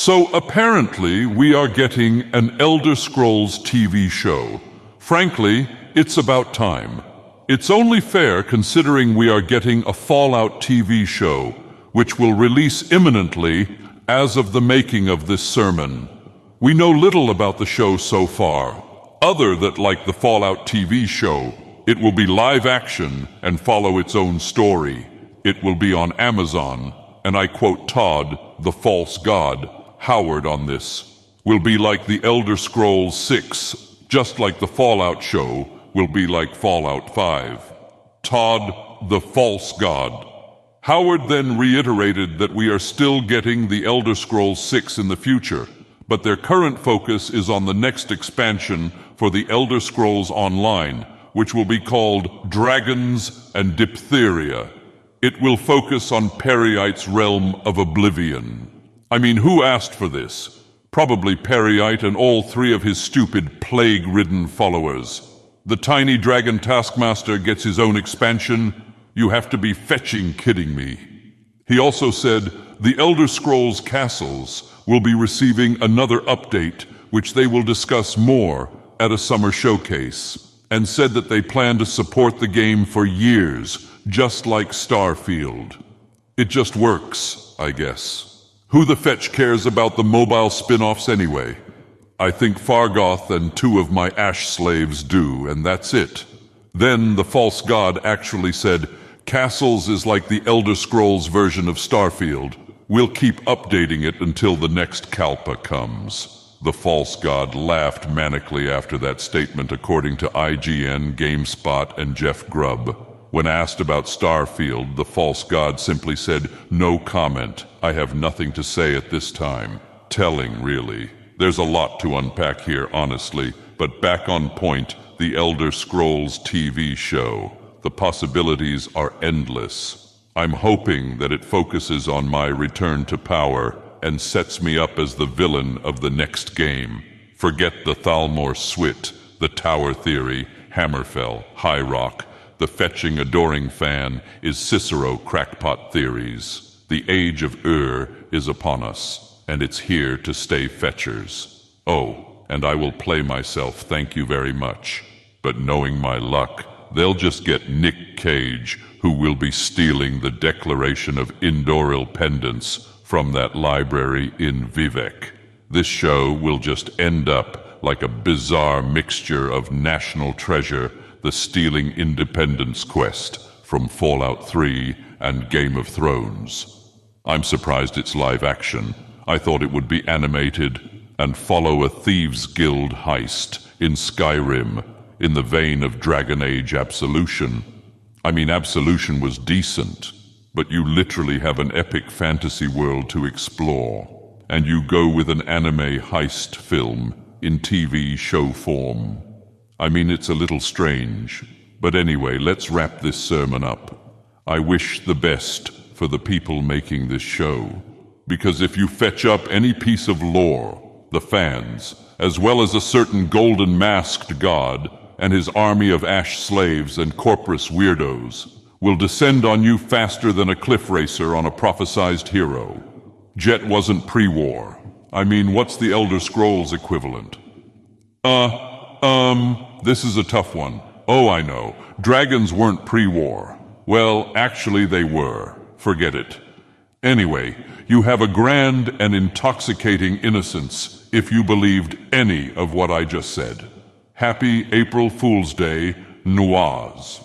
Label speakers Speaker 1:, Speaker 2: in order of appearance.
Speaker 1: So apparently we are getting an Elder Scrolls TV show. Frankly, it's about time. It's only fair considering we are getting a Fallout TV show, which will release imminently as of the making of this sermon. We know little about the show so far, other than like the Fallout TV show. It will be live action and follow its own story. It will be on Amazon, and I quote Todd, the false god, Howard on this. Will be like the Elder Scrolls 6, just like the Fallout show will be like Fallout 5. Todd, the false god. Howard then reiterated that we are still getting the Elder Scrolls 6 in the future, but their current focus is on the next expansion for the Elder Scrolls Online, which will be called Dragons and Diphtheria. It will focus on Peryite's realm of oblivion. I mean, who asked for this? Probably Peryite and all three of his stupid, plague-ridden followers. The tiny dragon Taskmaster gets his own expansion. You have to be fetching kidding me. He also said the Elder Scrolls castles will be receiving another update, which they will discuss more at a summer showcase, and said that they plan to support the game for years, just like Starfield. It just works, I guess. Who the fetch cares about the mobile spin-offs anyway? I think Fargoth and two of my Ash slaves do, and that's it. Then the false god actually said, Castles is like the Elder Scrolls version of Starfield. We'll keep updating it until the next Kalpa comes. The false god laughed manically after that statement, according to IGN, GameSpot, and Jeff Grubb. When asked about Starfield, the false god simply said, "No comment. I have nothing to say at this time." Telling, really. There's a lot to unpack here, honestly, but back on point, the Elder Scrolls TV show. The possibilities are endless. I'm hoping that it focuses on my return to power and sets me up as the villain of the next game. Forget the Thalmor Swit, the Tower Theory, Hammerfell, High Rock. The fetching, adoring fan is Cicero crackpot theories. The age of Ur is upon us, and it's here to stay, fetchers. Oh, and I will play myself, thank you very much. But knowing my luck, they'll just get Nick Cage, who will be stealing the Declaration of Indoril Pendants from that library in Vivek. This show will just end up like a bizarre mixture of National Treasure, the Stealing Independence Quest from Fallout 3 and Game of Thrones. I'm surprised it's live action. I thought it would be animated and follow a Thieves Guild heist in Skyrim in the vein of Dragon Age Absolution. I mean, Absolution was decent, but you literally have an epic fantasy world to explore, and you go with an anime heist film in TV show form. I mean, it's a little strange, but anyway, let's wrap this sermon up. I wish the best for the people making this show, because if you fetch up any piece of lore, the fans, as well as a certain golden masked god and his army of ash slaves and corporate weirdos, will descend on you faster than a cliff racer on a prophesized hero. Jet wasn't pre-war. I mean, what's the Elder Scrolls equivalent? This is a tough one. Oh, I know. Dragons weren't pre-war. Well, actually they were. Forget it. Anyway, you have a grand and intoxicating innocence if you believed any of what I just said. Happy April Fool's Day, Noise.